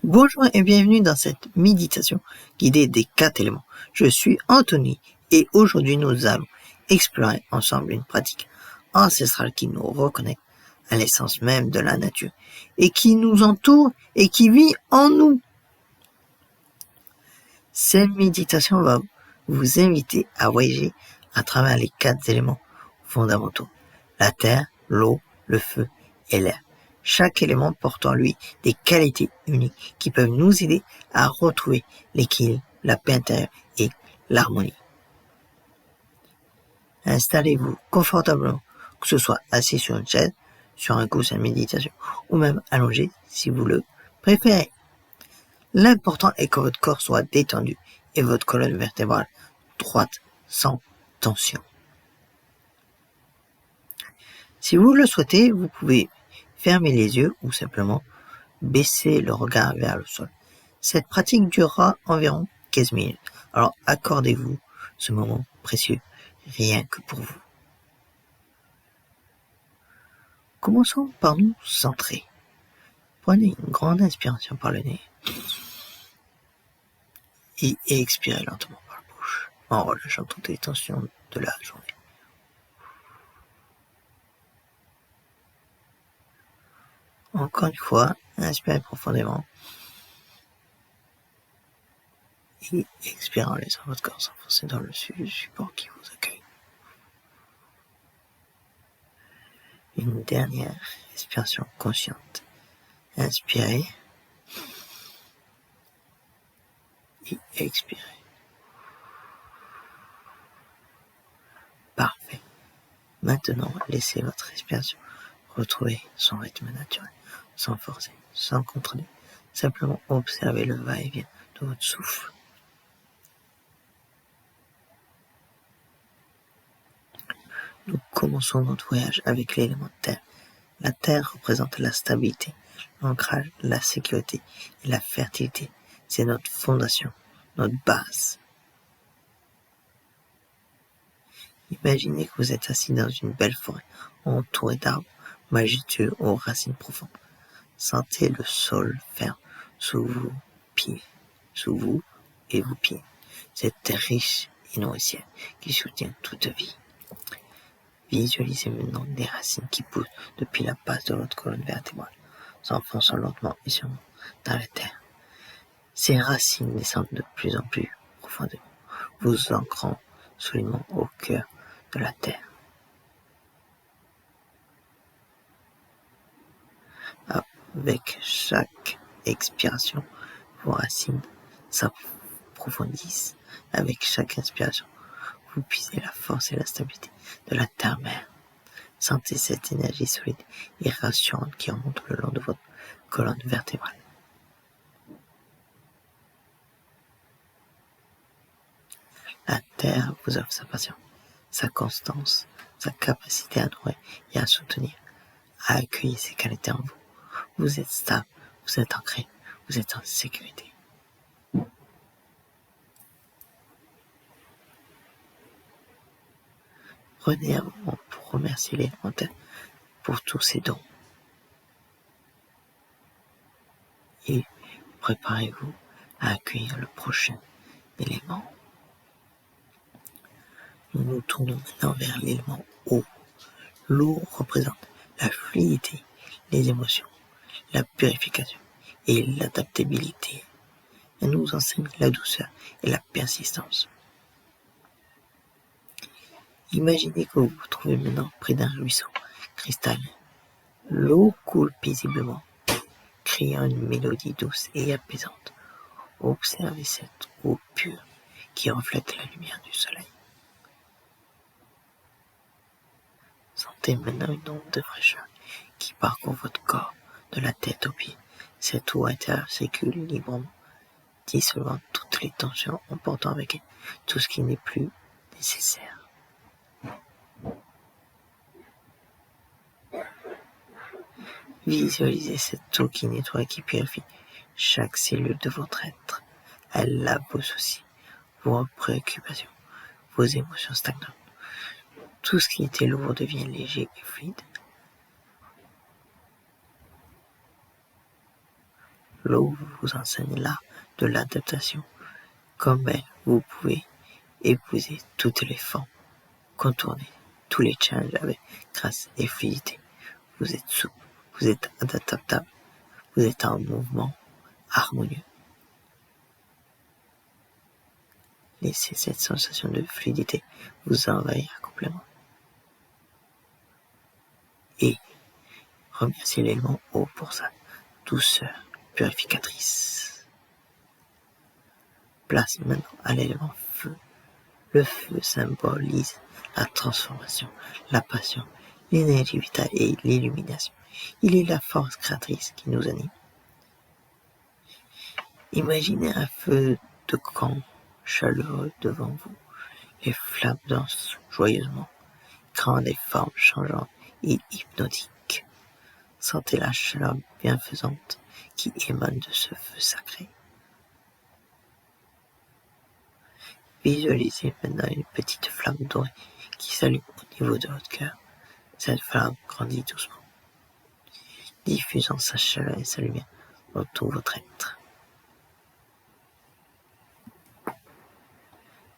Bonjour et bienvenue dans cette méditation guidée des 4 éléments. Je suis Anthony et aujourd'hui nous allons explorer ensemble une pratique ancestrale qui nous reconnecte à l'essence même de la nature et qui nous entoure et qui vit en nous. Cette méditation va vous inviter à voyager à travers les 4 éléments fondamentaux: la terre, l'eau, le feu et l'air. Chaque élément porte en lui des qualités uniques qui peuvent nous aider à retrouver l'équilibre, la paix intérieure et l'harmonie. Installez-vous confortablement, que ce soit assis sur une chaise, sur un coussin de méditation ou même allongé si vous le préférez. L'important est que votre corps soit détendu et votre colonne vertébrale droite, sans tension. Si vous le souhaitez, vous pouvez fermer les yeux ou simplement baisser le regard vers le sol. Cette pratique durera environ 15 minutes. Alors accordez-vous ce moment précieux, rien que pour vous. Commençons par nous centrer. Prenez une grande inspiration par le nez et expirez lentement par la bouche, en relâchant toutes les tensions de la journée. Encore une fois, inspirez profondément et expirez en laissant votre corps s'enfoncer dans le support qui vous accueille. Une dernière respiration consciente. Inspirez et expirez. Parfait. Maintenant, laissez votre respiration retrouver son rythme naturel, sans forcer, sans contrôler. Simplement observez le va-et-vient de votre souffle. Nous commençons notre voyage avec l'élément terre. La terre représente la stabilité, l'ancrage, la sécurité et la fertilité. C'est notre fondation, notre base. Imaginez que vous êtes assis dans une belle forêt, entouré d'arbres majestueux aux racines profondes. Sentez le sol ferme sous vos pieds, sous vous et vos pieds. Cette terre riche et nourricière qui soutient toute vie. Visualisez maintenant des racines qui poussent depuis la base de votre colonne vertébrale, s'enfonçant lentement et sûrement dans la terre. Ces racines descendent de plus en plus profondément, vous ancrant solidement au cœur de la terre. Avec chaque expiration, vos racines s'approfondissent. Avec chaque inspiration, vous puisez la force et la stabilité de la terre-mère. Sentez cette énergie solide et rassurante qui remonte le long de votre colonne vertébrale. La terre vous offre sa patience, sa constance, sa capacité à nourrir et à soutenir, à accueillir ses qualités en vous. Vous êtes stable, vous êtes ancré, vous êtes en sécurité. Prenez un moment pour remercier l'élément terre pour tous ses dons. Et préparez-vous à accueillir le prochain élément. Nous nous tournons maintenant vers l'élément eau. L'eau représente la fluidité, les émotions, la purification et l'adaptabilité. Elle nous enseigne la douceur et la persistance. Imaginez que vous vous trouvez maintenant près d'un ruisseau cristallin. L'eau coule paisiblement, créant une mélodie douce et apaisante. Observez cette eau pure qui reflète la lumière du soleil. Sentez maintenant une onde de fraîcheur qui parcourt votre corps, de la tête aux pieds. Cette eau intérieure circule librement, dissolvant toutes les tensions, emportant avec elle tout ce qui n'est plus nécessaire. Visualisez cette eau qui nettoie et qui purifie chaque cellule de votre être. Elle lave vos soucis, vos préoccupations, vos émotions stagnantes. Tout ce qui était lourd devient léger et fluide. L'eau vous enseigne l'art de l'adaptation. Comme elle, vous pouvez épouser toutes les formes, contourner tous les challenges avec grâce et fluidité. Vous êtes souple, vous êtes adaptable, vous êtes en mouvement harmonieux. Laissez cette sensation de fluidité vous envahir complètement. Et remerciez l'élément eau pour sa douceur purificatrice. Place maintenant à l'élément feu. Le feu symbolise la transformation, la passion, l'énergie vitale et l'illumination. Il est la force créatrice qui nous anime. Imaginez un feu de camp chaleureux devant vous. Les flammes dansent joyeusement, créant des formes changeantes et hypnotiques. Sentez la chaleur bienfaisante qui émane de ce feu sacré. Visualisez maintenant une petite flamme dorée qui s'allume au niveau de votre cœur. Cette flamme grandit doucement, diffusant sa chaleur et sa lumière dans tout votre être.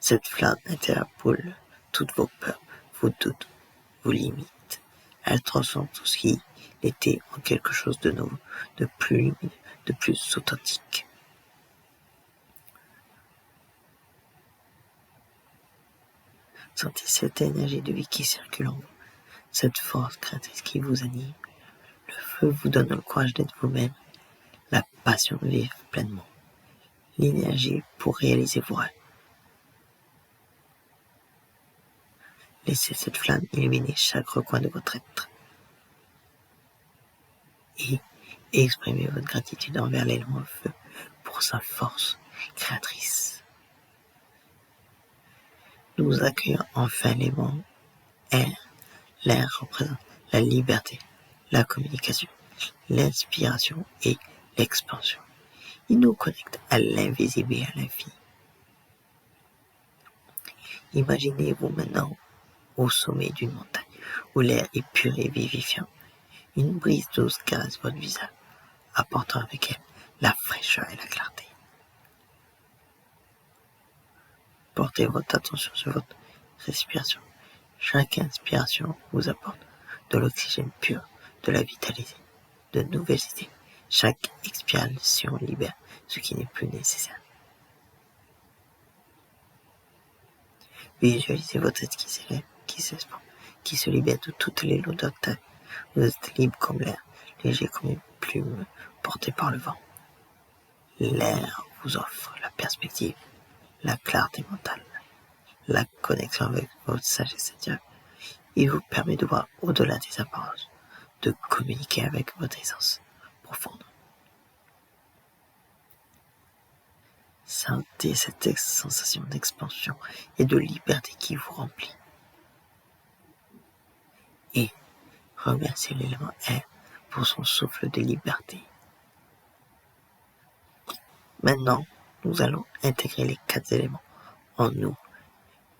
Cette flamme interpelle toutes vos peurs, vos doutes, vos limites. Elle transforme tout ce qui était en quelque chose de nouveau, de plus lumineux, de plus authentique. Sentez cette énergie de vie qui circule en vous, cette force créatrice qui vous anime. Le feu vous donne le courage d'être vous-même, la passion de vivre pleinement, l'énergie pour réaliser vos rêves. Laissez cette flamme illuminer chaque recoin de votre être. Et exprimez votre gratitude envers l'élément feu pour sa force créatrice. Nous accueillons enfin l'élément air. L'air représente la liberté, la communication, l'inspiration et l'expansion. Il nous connecte à l'invisible et à l'infini. Imaginez-vous maintenant au sommet d'une montagne où l'air est pur et vivifiant. Une brise douce caresse votre visage, apportant avec elle la fraîcheur et la clarté. Portez votre attention sur votre respiration. Chaque inspiration vous apporte de l'oxygène pur, de la vitalité, de nouvelles idées. Chaque expiration libère ce qui n'est plus nécessaire. Visualisez votre tête qui s'élève, qui s'expand, qui se libère de toutes les lourdeurs. Vous êtes libre comme l'air, léger comme une plume portée par le vent. L'air vous offre la perspective, la clarté mentale, la connexion avec votre sagesse intérieure. Il vous permet de voir au-delà des apparences, de communiquer avec votre essence profonde. Sentez cette sensation d'expansion et de liberté qui vous remplit. Et remerciez l'élément air pour son souffle de liberté. Maintenant, nous allons intégrer les 4 éléments en nous.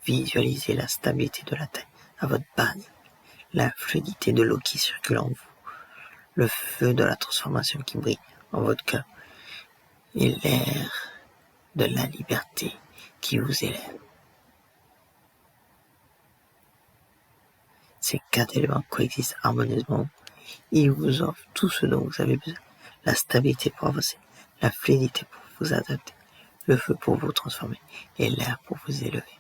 Visualisez la stabilité de la terre à votre base, la fluidité de l'eau qui circule en vous, le feu de la transformation qui brille en votre cœur et l'air de la liberté qui vous élève. Ces 4 éléments coexistent harmonieusement. Ils vous offrent tout ce dont vous avez besoin. La stabilité pour avancer, la fluidité pour vous adapter, le feu pour vous transformer et l'air pour vous élever.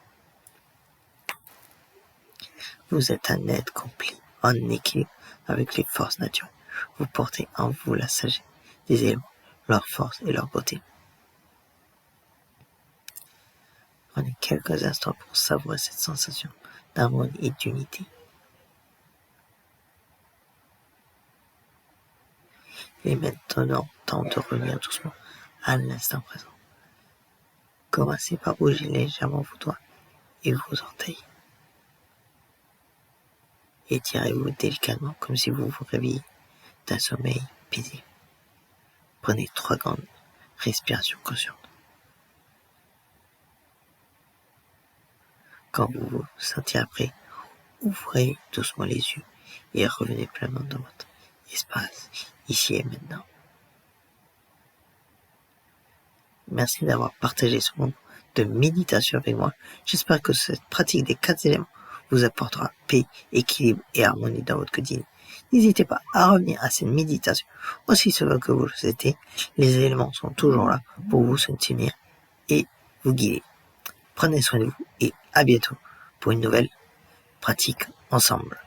Vous êtes un être complet, en équilibre avec les forces naturelles. Vous portez en vous la sagesse des éléments, leur force et leur beauté. Prenez quelques instants pour savourer cette sensation d'harmonie et d'unité. Et maintenant, temps de revenir doucement à l'instant présent. Commencez par bouger légèrement vos doigts et vos orteils. Étirez-vous délicatement comme si vous vous réveilliez d'un sommeil paisible. Prenez 3 grandes respirations conscientes. Quand vous vous sentirez prêt, ouvrez doucement les yeux et revenez pleinement dans votre espace, ici et maintenant. Merci d'avoir partagé ce moment de méditation avec moi. J'espère que cette pratique des 4 éléments vous apportera paix, équilibre et harmonie dans votre quotidien. N'hésitez pas à revenir à cette méditation aussi souvent que vous le souhaitez. Les éléments sont toujours là pour vous soutenir et vous guider. Prenez soin de vous et à bientôt pour une nouvelle pratique ensemble.